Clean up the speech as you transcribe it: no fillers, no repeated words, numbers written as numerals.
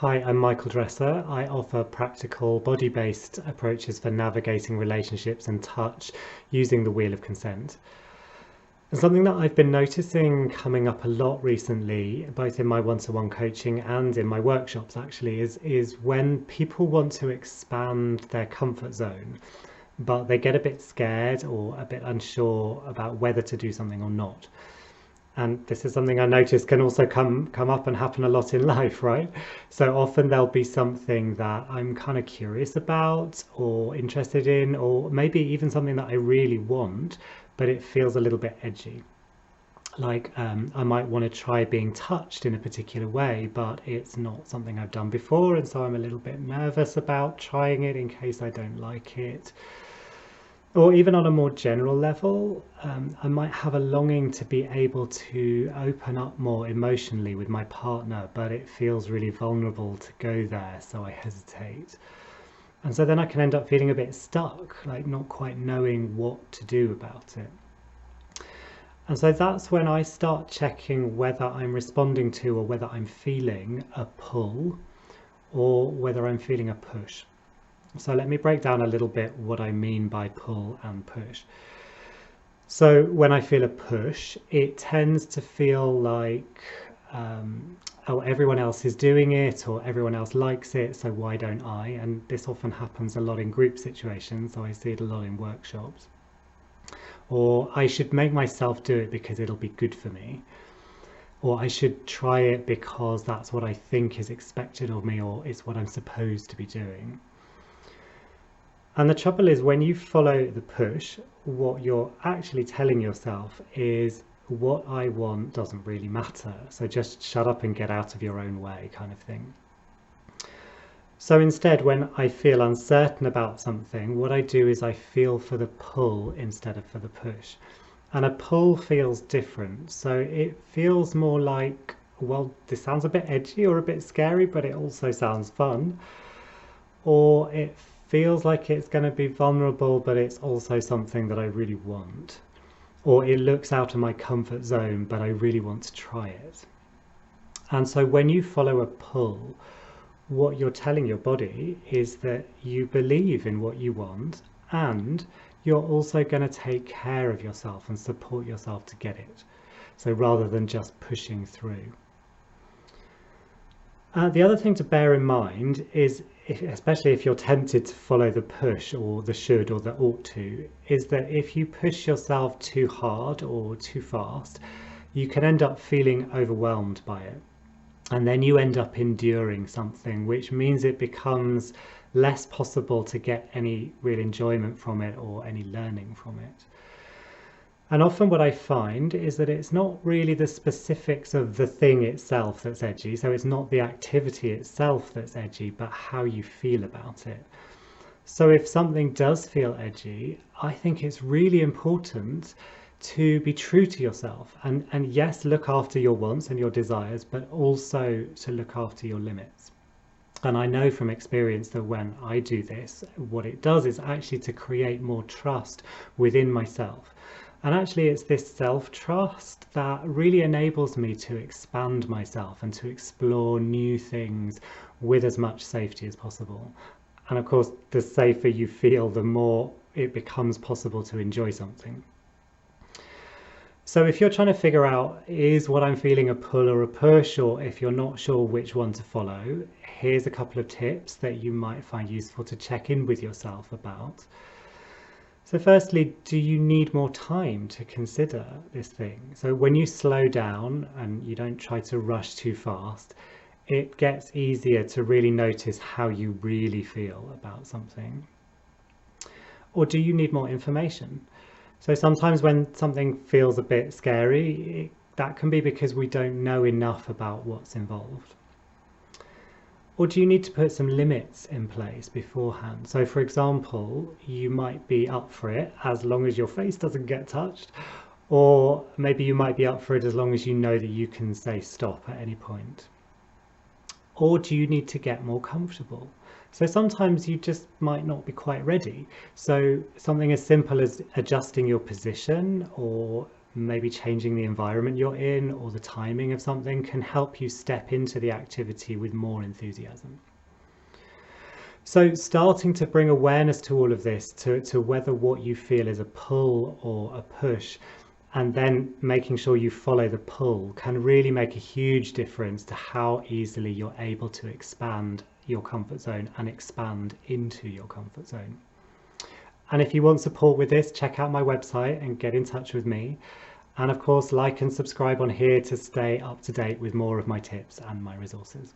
Hi, I'm Michael Dresser. I offer practical body-based approaches for navigating relationships and touch using the Wheel of Consent. And something that I've been noticing coming up a lot recently, both in my one-to-one coaching and in my workshops actually, is when people want to expand their comfort zone, but they get a bit scared or a bit unsure about whether to do something or not. And this is something I notice can also come up and happen a lot in life, right? So often there'll be something that I'm kind of curious about or interested in, or maybe even something that I really want, but it feels a little bit edgy. Like I might want to try being touched in a particular way, but it's not something I've done before, and so I'm a little bit nervous about trying it in case I don't like it. Or even on a more general level, I might have a longing to be able to open up more emotionally with my partner, but it feels really vulnerable to go there, so I hesitate. And so then I can end up feeling a bit stuck, like not quite knowing what to do about it. And so that's when I start checking whether I'm responding to or whether I'm feeling a pull or whether I'm feeling a push. So let me break down a little bit what I mean by pull and push. So when I feel a push, it tends to feel like, oh, everyone else is doing it or everyone else likes it, so why don't I? And this often happens a lot in group situations, so I see it a lot in workshops. Or I should make myself do it because it'll be good for me. Or I should try it because that's what I think is expected of me or it's what I'm supposed to be doing. And the trouble is when you follow the push, what you're actually telling yourself is what I want doesn't really matter. So just shut up and get out of your own way kind of thing. So instead, when I feel uncertain about something, what I do is I feel for the pull instead of for the push. And a pull feels different. So it feels more like, well, this sounds a bit edgy or a bit scary, but it also sounds fun. Or it feels like it's going to be vulnerable, but it's also something that I really want. Or it looks out of my comfort zone, but I really want to try it. And so when you follow a pull, what you're telling your body is that you believe in what you want and you're also going to take care of yourself and support yourself to get it. So rather than just pushing through. The other thing to bear in mind is, especially if you're tempted to follow the push or the should or the ought to, is that if you push yourself too hard or too fast, you can end up feeling overwhelmed by it. And then you end up enduring something, which means it becomes less possible to get any real enjoyment from it or any learning from it. And often what I find is that it's not really the specifics of the thing itself that's edgy. So it's not the activity itself that's edgy, but how you feel about it. So if something does feel edgy, I think it's really important to be true to yourself and yes, look after your wants and your desires, but also to look after your limits. And I know from experience that when I do this, what it does is actually to create more trust within myself. And actually it's this self-trust that really enables me to expand myself and to explore new things with as much safety as possible. And of course, the safer you feel, the more it becomes possible to enjoy something. So if you're trying to figure out, is what I'm feeling a pull or a push, or if you're not sure which one to follow, here's a couple of tips that you might find useful to check in with yourself about. So firstly, do you need more time to consider this thing? So when you slow down and you don't try to rush too fast, it gets easier to really notice how you really feel about something. Or do you need more information? So sometimes when something feels a bit scary, that can be because we don't know enough about what's involved. Or do you need to put some limits in place beforehand? So for example, you might be up for it as long as your face doesn't get touched, or maybe you might be up for it as long as you know that you can say stop at any point. Or do you need to get more comfortable? So sometimes you just might not be quite ready. So something as simple as adjusting your position or maybe changing the environment you're in or the timing of something can help you step into the activity with more enthusiasm. So starting to bring awareness to all of this, to whether what you feel is a pull or a push, and then making sure you follow the pull can really make a huge difference to how easily you're able to expand your comfort zone and expand into your comfort zone. And if you want support with this, check out my website and get in touch with me. And of course, like and subscribe on here to stay up to date with more of my tips and my resources.